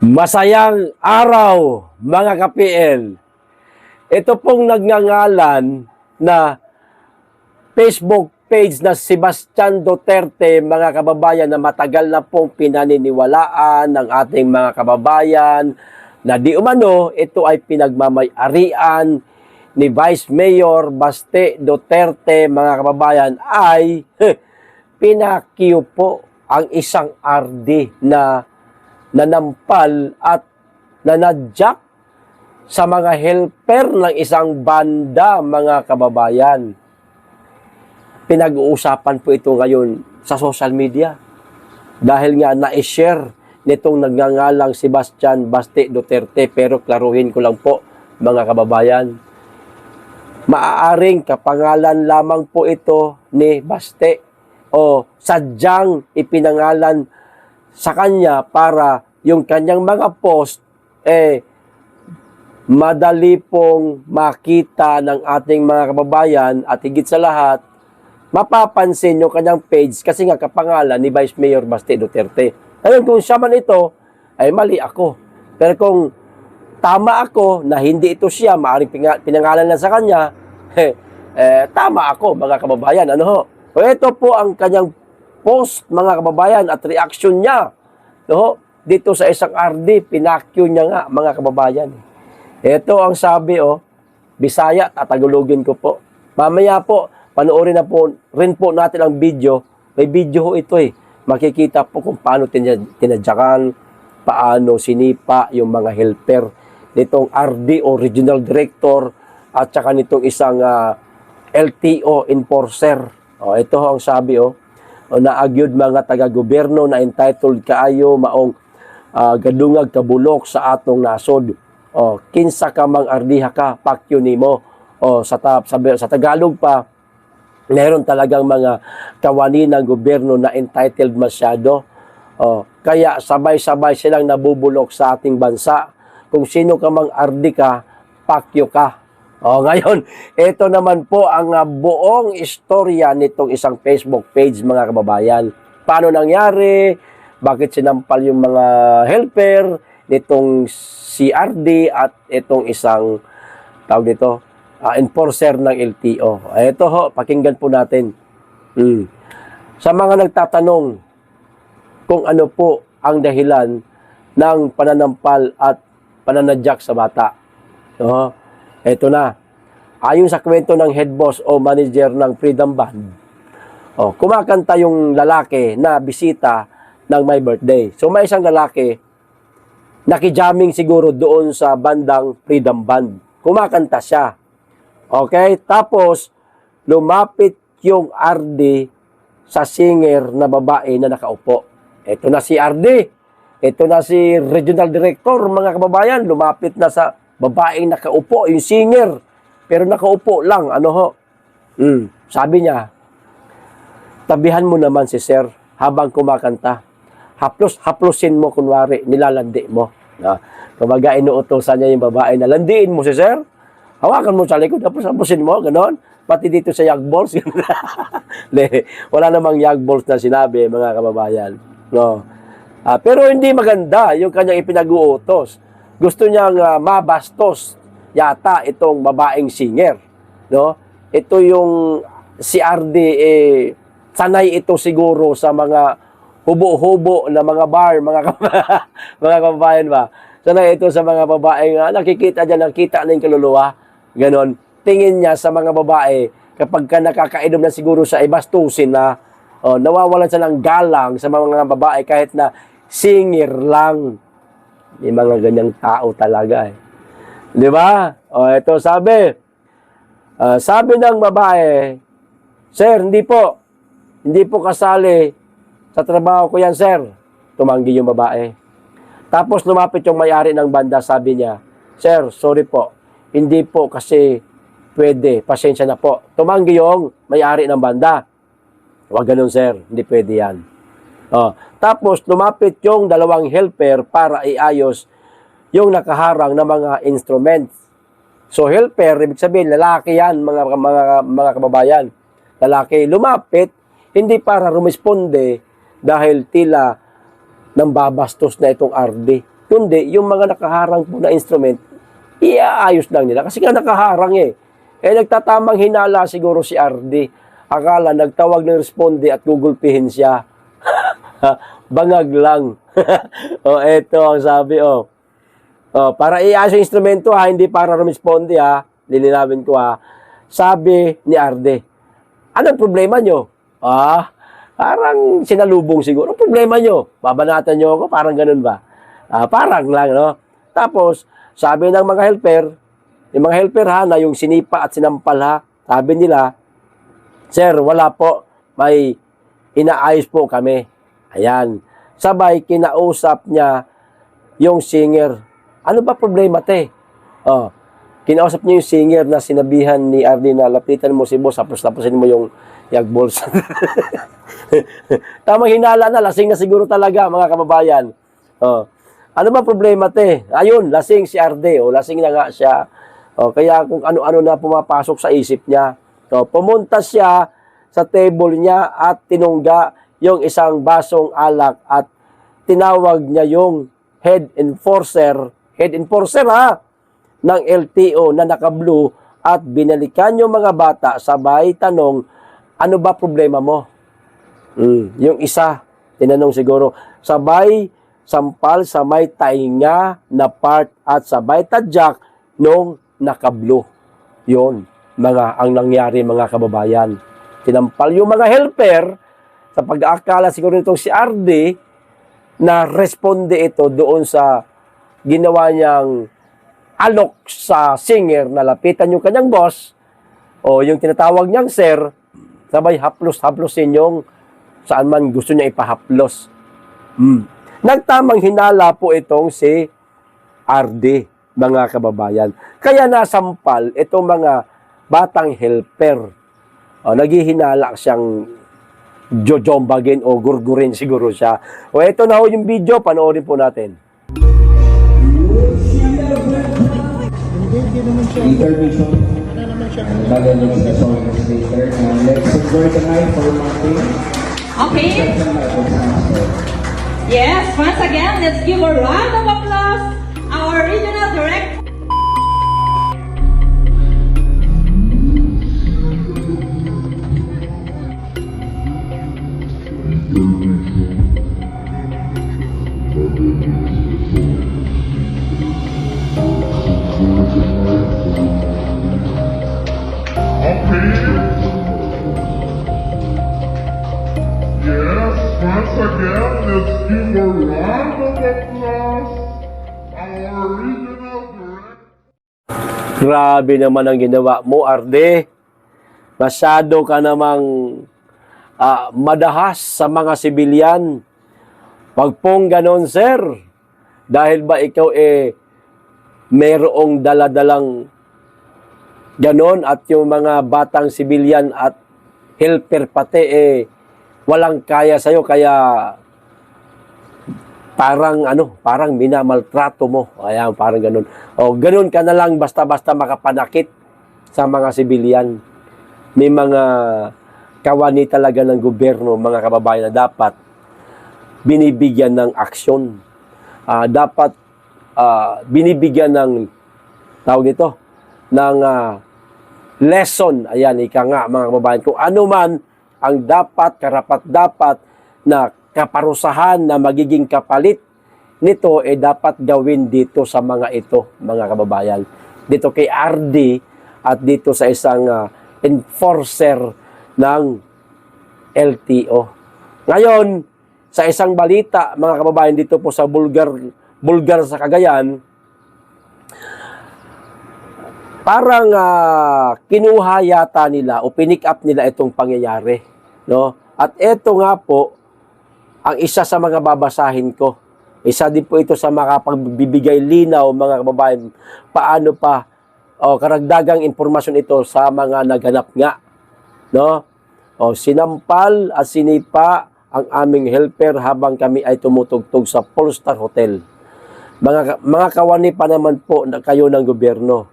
Masayang araw, mga ka-PL. Ito pong nagngangalan na Facebook page na Sebastian Duterte, mga kababayan, na matagal na pong pinaniniwalaan ng ating mga kababayan na di umano ito ay pinagmamay-arian ni Vice Mayor Baste Duterte, mga kababayan, ay pinakyu po ang isang RD na nanampal at nanadyak sa mga helper ng isang banda, mga kababayan. Pinag-uusapan po ito ngayon sa social media dahil nga na-share nitong nagngangalang Sebastian Baste Duterte. Pero klaruhin ko lang po, mga kababayan, maaaring kapangalan lamang po ito ni Baste o sadyang ipinangalan sa kanya para yung kanyang mga post madali pong makita ng ating mga kababayan at higit sa lahat mapapansin yung kanyang page kasi nga kapangalan ni Vice Mayor Baste Duterte. Ngayon kung siya man ito ay mali ako. Pero kung tama ako na hindi ito siya, maaaring pinangalan lang sa kanya, tama ako, mga kababayan. Ano ho? O ito po ang kanyang post, mga kababayan, at reaction niya, no? Dito sa isang RD, pinakyu niya nga, mga kababayan. Ito ang sabi, Bisaya, tatagulogin ko po. Mamaya po, panoorin na po, rin po natin ang video. May video ho ito Makikita po kung paano tinadyakan, paano sinipa yung mga helper nitong RD o Regional Director at saka nitong isang LTO enforcer. Ito ho ang sabi, naagyod mga taga-gobyerno na entitled kaayo maong gadungag kabulok sa atong nasod. Kinsa ka mang ardiha ka, pakyo nimo. Sa Tagalog pa, meron talagang mga kawani ng gobyerno na entitled masyado. Kaya sabay-sabay silang nabubulok sa ating bansa. Kung sino ka mang ardi ka, pakyo ka. Ngayon, ito naman po ang buong istorya nitong isang Facebook page, mga kababayan. Paano nangyari? Bakit sinampal yung mga helper nitong CRD at itong isang tawag dito, enforcer ng LTO. Ito ho, pakinggan po natin. Sa mga nagtatanong kung ano po ang dahilan ng pananampal at pananadyak sa bata. Ito na. Ayon sa kwento ng head boss o manager ng Freedom Band, kumakanta yung lalaki na bisita ng my birthday. So may isang lalaki, nakijamming siguro doon sa bandang Freedom Band. Kumakanta siya. Okay? Tapos, lumapit yung RD sa singer na babae na nakaupo. Ito na si RD. Ito na si Regional Director, mga kababayan. Lumapit na sa babaeng nakaupo, yung singer. Pero nakaupo lang, sabi niya, tabihan mo naman si sir habang kumakanta. Haplusin mo, kunwari, nilalandi mo. Kumbaga, inuutosan niya yung babae na landiin mo si sir, hawakan mo sa likod, tapos haplusin mo, ganon. Pati dito sa yag balls. Wala namang yag balls na sinabi, mga kababayan. No. Pero hindi maganda yung kanyang ipinag-uutos. Gusto niyang mabastos yata itong babaeng singer. No? Ito yung si RD, sanay ito siguro sa mga hubo-hubo na mga bar, mga kababayan ba? Sanay ito sa mga babaeng nakikita dyan, nakita na yung kaluluwa. Ganon. Tingin niya sa mga babae, kapag ka nakakainom na siguro sa ibastusin na nawawalan siya ng galang sa mga babae kahit na singer lang. May mga ganyang tao talaga Di ba? Ito sabi. Sabi ng babae, sir, hindi po kasali sa trabaho ko yan, sir. Tumanggi yung babae. Tapos lumapit yung may-ari ng banda, sabi niya, sir, sorry po. Hindi po kasi pwede. Pasensya na po. Tumanggi yung may-ari ng banda. Huwag ganun, sir. Hindi pwede yan. Tapos lumapit yung dalawang helper para iayos yung nakaharang na mga instruments. So helper, ibig sabihin, lalaki yan, mga kababayan. Lalaki, lumapit, hindi para rumisponde dahil tila nang babastos na itong RD. Kundi, yung mga nakaharang po na instrument, iaayos lang nila. Kasi nga nakaharang eh. Nagtatamang hinala siguro si RD. Akala, nagtawag ng responde at gugulpihin siya. Bangag lang. Eto ang sabi, para iayos yung instrumento ha, hindi para responde ha. Lilinawin ko ha. Sabi ni RD, anong problema nyo? Parang sinalubong siguro. Anong problema nyo? Babanatan nyo ako? Parang ganun ba? Parang lang, no? Tapos, sabi ng mga helper, yung mga helper ha, na yung sinipa at sinampal ha, sabi nila, Sir, wala po, may inaayos po kami. Ayan. Sabay, kinausap niya yung singer. Ano ba problema, te? Kinausap niya yung singer na sinabihan ni RD na lapitan mo si boss, tapusin mo yung yagballs. Tamang hinala na, lasing na siguro talaga, mga kababayan. Ano ba problema, te? Ayun, lasing si RD. Lasing na nga siya. Kaya kung ano-ano na pumapasok sa isip niya. Pumunta siya sa table niya at tinungga yung isang basong alak at tinawag niya yung head enforcer ha, ng LTO na naka-blue at binalikan yung mga bata sabay tanong, ano ba problema mo? Yung isa, tinanong siguro, sabay sampal sa may tainga na part at sabay tadyak nung naka-blue. Yun, ang nangyari mga kababayan. Tinampal yung mga helper sa pag-aakala siguro nitong si RD na responde ito doon sa ginawa niyang alok sa singer na lapitan yung kanyang boss o yung tinatawag niyang sir, sabay haplos-haplosin yung saan man gusto niya ipahaplos. Nagtamang hinala po itong si RD, mga kababayan. Kaya nasampal itong mga batang helper. Naghihinala siyang jojombagin o gurgurin siguro siya. Ito na ho yung video, panoorin po natin. Intermission. Bago naman sa song later. Let's enjoy the night for Martin. Okay. Yes, once again, let's give a round of applause our regional director. Once again, let's give a round of applause our regional director. Grabe naman ang ginawa mo, RD. Masyado ka namang madahas sa mga sibilyan. Pag pong ganon, sir, dahil ba ikaw mayroong daladalang ganon at yung mga batang sibilyan at helper pati walang kaya sa'yo, kaya parang minamaltrato mo. Ayan, parang ganun. Ganun ka na lang basta-basta makapanakit sa mga sibilyan. May mga kawani talaga ng gobyerno, mga kababayan, na dapat binibigyan ng aksyon. Dapat binibigyan ng tawag nito, ng lesson. Ayan, ika nga, mga kababayan, kung ano man ang karapat-dapat na kaparusahan na magiging kapalit nito, dapat gawin dito sa mga ito, mga kababayan. Dito kay RD at dito sa isang enforcer ng LTO. Ngayon, sa isang balita, mga kababayan, dito po sa Bulgar sa Cagayan, parang kinuha yata nila o pinick up nila itong pangyayari. No? At ito nga po, ang isa sa mga babasahin ko. Isa din po ito sa makapagbibigay linaw, mga kababayan, paano pa, karagdagang impormasyon ito sa mga naghanap nga. No? Sinampal at sinipa ang aming helper habang kami ay tumutugtog sa Polestar Hotel. Mga kawani pa naman po na kayo ng gobyerno.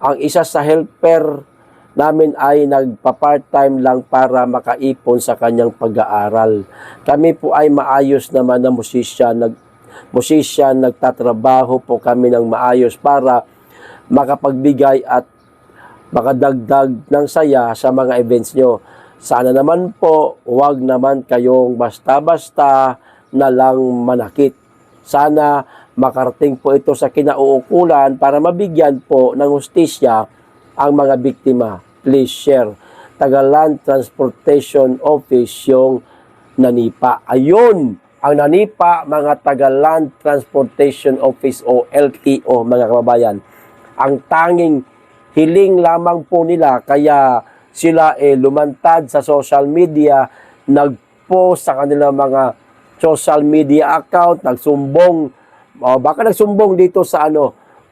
Ang isa sa helper namin ay nagpa-part-time lang para makaipon sa kanyang pag-aaral. Kami po ay maayos naman na musisya, musician, nagtatrabaho po kami ng maayos para makapagbigay at makadagdag ng saya sa mga events nyo. Sana naman po, huwag naman kayong basta-basta na lang manakit. Sana makarating po ito sa kinauukulan para mabigyan po ng hustisya ang mga biktima. Please share. Tagaland Transportation Office yung nanipa. Ayun, ang nanipa, mga Tagaland Transportation Office o LTO, mga kababayan. Ang tanging hiling lamang po nila, kaya sila lumantad sa social media, nag-post sa kanilang mga social media account, nagsumbong, baka nagsumbong dito sa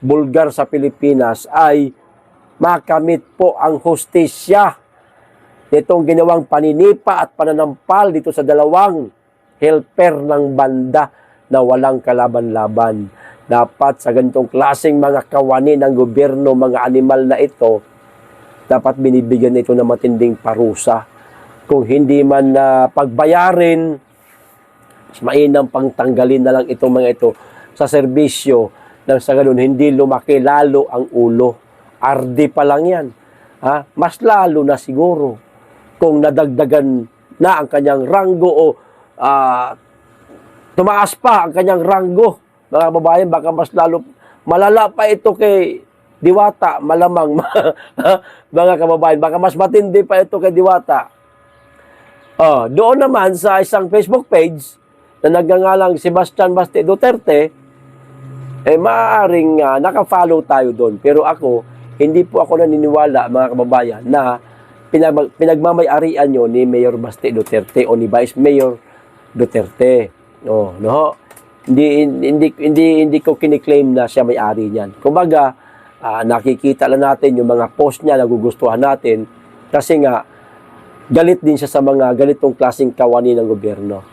bulgar sa Pilipinas, ay makamit po ang hustisya nitong ginawang paninipa at pananampal dito sa dalawang helper ng banda na walang kalaban-laban. Dapat sa ganitong klaseng mga kawani ng gobyerno, mga animal na ito, dapat binibigyan ito ng matinding parusa. Kung hindi man pagbayarin, mas mainam pang tanggalin na lang itong mga ito sa serbisyo nang sa ganun hindi lumaki lalo ang ulo. RD pa lang yan. Mas lalo na siguro kung nadagdagan na ang kanyang ranggo o tumaas pa ang kanyang ranggo. Mga babayan, baka mas lalo malala pa ito kay Diwata, malamang mga kababayan, baka mas matindi pa ito kay Diwata. Doon naman sa isang Facebook page na nagngangalang Sebastian Baste Duterte, maaaring naka-follow tayo doon. Pero ako, hindi po ako naniniwala, mga kababayan, na pinagmamay-arian nyo ni Mayor Baste Duterte o ni Vice Mayor Duterte. No? Hindi ko kiniklaim na siya may-ari niyan. Kumbaga, nakikita lang natin yung mga post niya, nagugustuhan natin, kasi nga, galit din siya sa mga ganitong klaseng kawani ng gobyerno.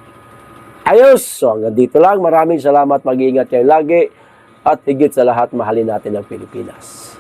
Ayos! So, hanggang dito lang. Maraming salamat. Mag-iingat kayo lagi. At higit sa lahat, mahalin natin ang Pilipinas.